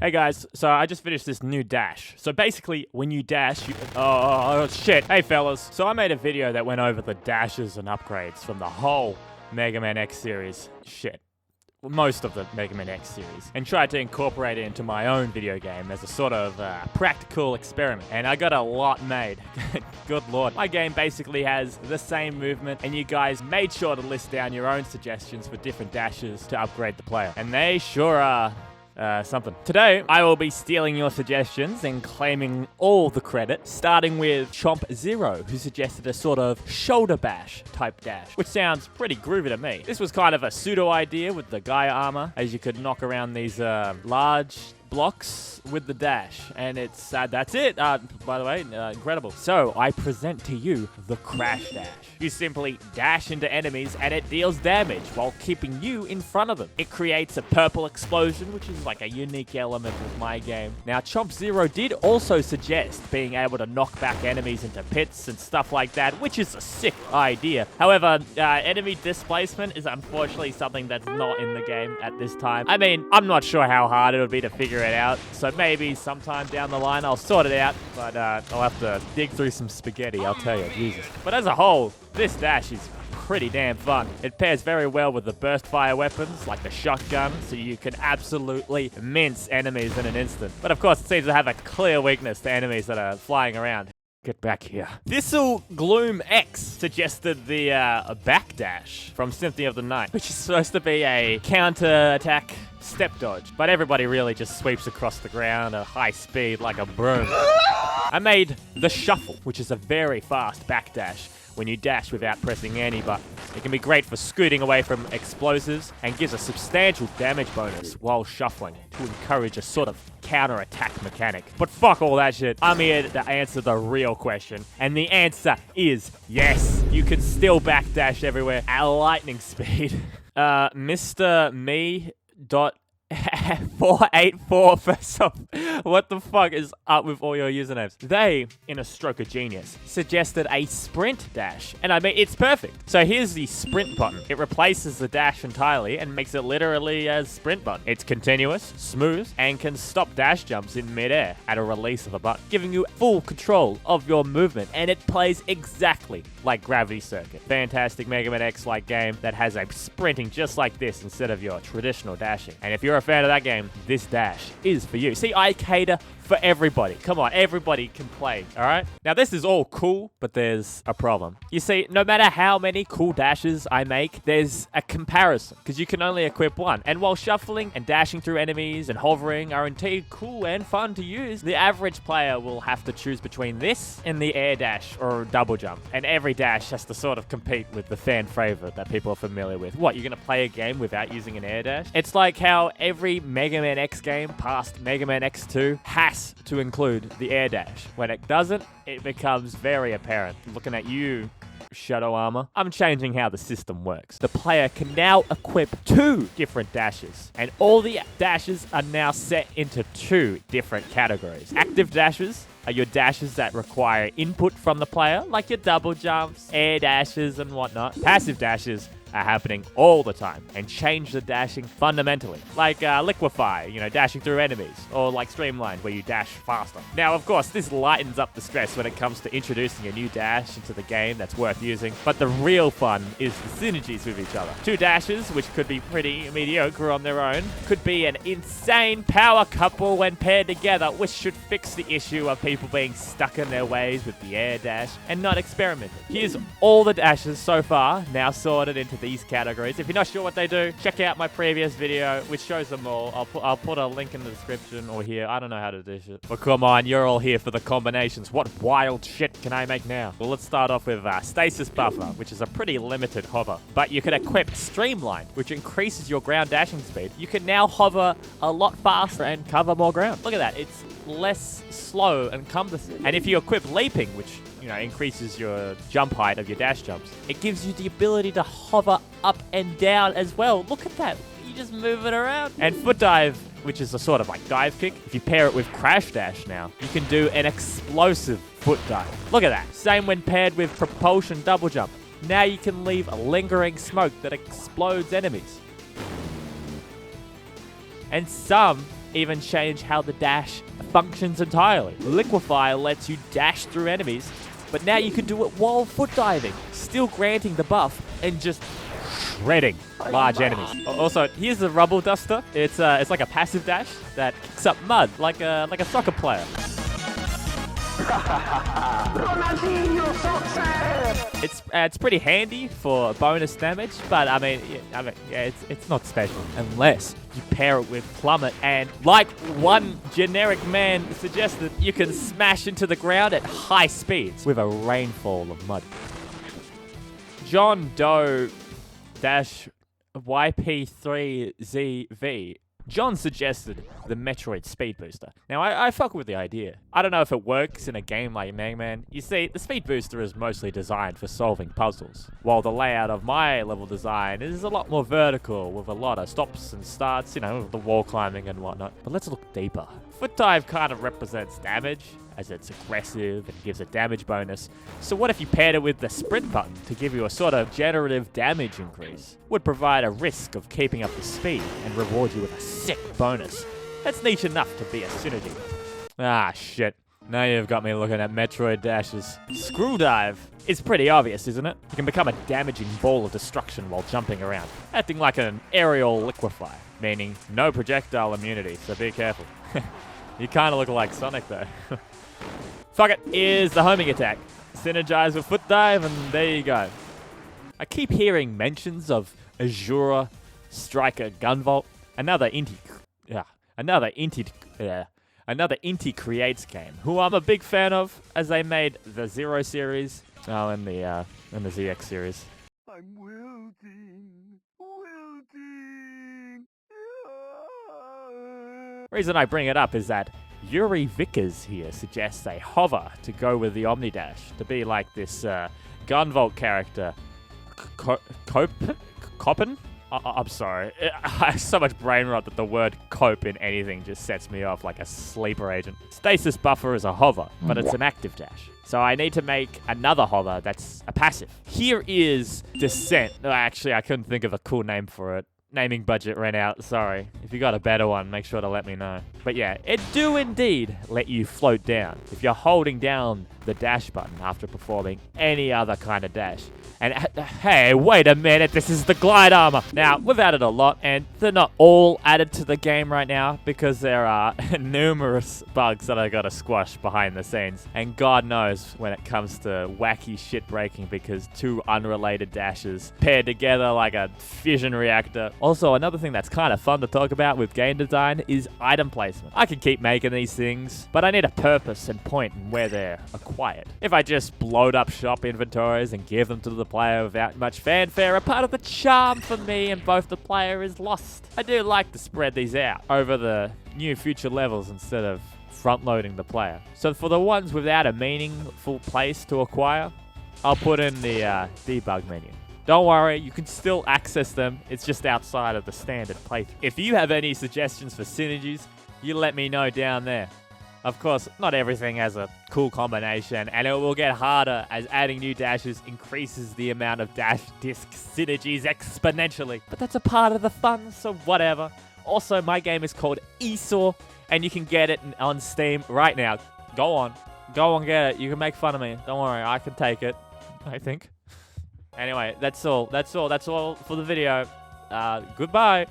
Hey guys, so I just finished this new dash. So basically, when you dash, oh shit. Hey fellas. So I made a video that went over the dashes and upgrades from the whole Mega Man X series. Shit. Most of the Mega Man X series, and tried to incorporate it into my own video game as a sort of practical experiment. And I got a lot made. Good lord. My game basically has the same movement, and you guys made sure to list down your own suggestions for different dashes to upgrade the player. And they sure are something. Today, I will be stealing your suggestions and claiming all the credit, starting with Chomp Zero, who suggested a sort of shoulder bash type dash, which sounds pretty groovy to me. This was kind of a pseudo idea with the Gaia armor, as you could knock around these large blocks with the dash, and it's that's it. By the way, incredible. So I present to you the crash dash. You simply dash into enemies and it deals damage while keeping you in front of them. It creates a purple explosion, which is like a unique element of my game. Now, Chomp Zero did also suggest being able to knock back enemies into pits and stuff like that, which is a sick idea. However, enemy displacement is unfortunately something that's not in the game at this time. I mean, I'm not sure how hard it would be to figure it out, so maybe sometime down the line I'll sort it out, but I'll have to dig through some spaghetti, I'll tell you, Jesus. But as a whole, this dash is pretty damn fun. It pairs very well with the burst fire weapons, like the shotgun, so you can absolutely mince enemies in an instant. But of course, it seems to have a clear weakness to enemies that are flying around. Get back here. Thistle Gloom X suggested the backdash from Symphony of the Night, which is supposed to be a counterattack step dodge, but everybody really just sweeps across the ground at high speed like a broom. I made the Shuffle, which is a very fast backdash when you dash without pressing any button. It can be great for scooting away from explosives and gives a substantial damage bonus while shuffling to encourage a sort of counter-attack mechanic. But fuck all that shit. I'm here to answer the real question, and the answer is yes. You can still backdash everywhere at lightning speed. Mr. Me. 484 first off. What the fuck is up with all your usernames? They, in a stroke of genius, suggested a sprint dash. And I mean, it's perfect. So here's the sprint button. It replaces the dash entirely and makes it literally a sprint button. It's continuous, smooth, and can stop dash jumps in midair at a release of a button, giving you full control of your movement. And it plays exactly like Gravity Circuit. Fantastic Mega Man X-like game that has a sprinting just like this instead of your traditional dashing. And if you're a fan of that game, this dash is for you. See, I cater for everybody. Come on, everybody can play, all right? Now, this is all cool, but there's a problem. You see, no matter how many cool dashes I make, there's a comparison, because you can only equip one. And while shuffling and dashing through enemies and hovering are indeed cool and fun to use, the average player will have to choose between this and the air dash or double jump. And every dash has to sort of compete with the fan favorite that people are familiar with. What, you're gonna play a game without using an air dash? It's like how every Mega Man X game past Mega Man X2 has to include the air dash. When it doesn't, it becomes very apparent. Looking at you, Shadow Armor. I'm changing how the system works. The player can now equip 2 different dashes, and all the dashes are now set into 2 different categories. Active dashes are your dashes that require input from the player, like your double jumps, air dashes, and whatnot. Passive dashes are happening all the time and change the dashing fundamentally, like Liquefy, dashing through enemies, or like Streamline, where you dash faster. Now, of course, this lightens up the stress when it comes to introducing a new dash into the game that's worth using, but the real fun is the synergies with each other. 2 dashes, which could be pretty mediocre on their own, could be an insane power couple when paired together, which should fix the issue of people being stuck in their ways with the air dash and not experimenting. Here's all the dashes so far, now sorted into these categories. If you're not sure what they do, check out my previous video, which shows them all. I'll put a link in the description or here. I don't know how to do shit. But come on, you're all here for the combinations. What wild shit can I make now? Well, let's start off with Stasis Buffer, which is a pretty limited hover. But you can equip Streamline, which increases your ground dashing speed. You can now hover a lot faster and cover more ground. Look at that. It's less slow and cumbersome. And if you equip Leaping, which increases your jump height of your dash jumps, it gives you the ability to hover up and down as well. Look at that. You just move it around. And Foot Dive, which is a sort of like dive kick. If you pair it with Crash Dash now, you can do an explosive foot dive. Look at that. Same when paired with Propulsion Double Jump. Now you can leave a lingering smoke that explodes enemies. And some even change how the dash functions entirely. Liquefy lets you dash through enemies, but now you can do it while foot diving, still granting the buff and just shredding large enemies. Also, here's the rubble duster. It's like a passive dash that kicks up mud like a soccer player. It's pretty handy for bonus damage, but I mean, it's not special unless you pair it with plummet, and like one generic man suggested, you can smash into the ground at high speeds with a rainfall of mud. John Doe YP3ZV. John suggested the Metroid Speed Booster. Now, I fuck with the idea. I don't know if it works in a game like Mega Man. You see, the Speed Booster is mostly designed for solving puzzles, while the layout of my level design is a lot more vertical, with a lot of stops and starts, you know, the wall climbing and whatnot. But let's look deeper. Foot dive kind of represents damage, as it's aggressive and gives a damage bonus. So what if you paired it with the sprint button to give you a sort of generative damage increase? Would provide a risk of keeping up the speed and reward you with a sick bonus. That's niche enough to be a synergy. Ah, shit. Now you've got me looking at Metroid dashes. Screw dive. It's pretty obvious, isn't it? You can become a damaging ball of destruction while jumping around, acting like an aerial liquefy, meaning no projectile immunity, so be careful. You kind of look like Sonic, though. Fuck it, here's the homing attack. Synergize with foot dive, and there you go. I keep hearing mentions of EASOAR Striker Gunvolt, another indie creates game, who I'm a big fan of, as they made the Zero series, and the ZX series. I'm wilting. Reason I bring it up is that Yuri Vickers here suggests a hover to go with the Omnidash, to be like this Gunvolt character. Copen? I'm sorry. I have so much brain rot that the word cope in anything just sets me off like a sleeper agent. Stasis buffer is a hover, but it's an active dash. So I need to make another hover that's a passive. Here is Descent. Actually, I couldn't think of a cool name for it. Naming budget ran out, sorry. If you got a better one, make sure to let me know. But yeah, it do indeed let you float down if you're holding down the dash button after performing any other kind of dash. And hey, wait a minute, this is the glide armor. Now, we've added a lot, and they're not all added to the game right now because there are numerous bugs that I gotta squash behind the scenes. And God knows when it comes to wacky shit breaking because two unrelated dashes paired together like a fission reactor. Also, another thing that's kind of fun to talk about with game design is item placement. I can keep making these things, but I need a purpose and point in where they're acquired. If I just load up shop inventories and give them to the player without much fanfare, a part of the charm for me and both the player is lost. I do like to spread these out over the new future levels instead of front-loading the player. So for the ones without a meaningful place to acquire, I'll put in the debug menu. Don't worry, you can still access them, it's just outside of the standard playthrough. If you have any suggestions for synergies, you let me know down there. Of course, not everything has a cool combination, and it will get harder as adding new dashes increases the amount of dash disc synergies exponentially. But that's a part of the fun, so whatever. Also, my game is called EASOAR, and you can get it on Steam right now. Go on, get it. You can make fun of me. Don't worry, I can take it, I think. Anyway, that's all for the video. Goodbye.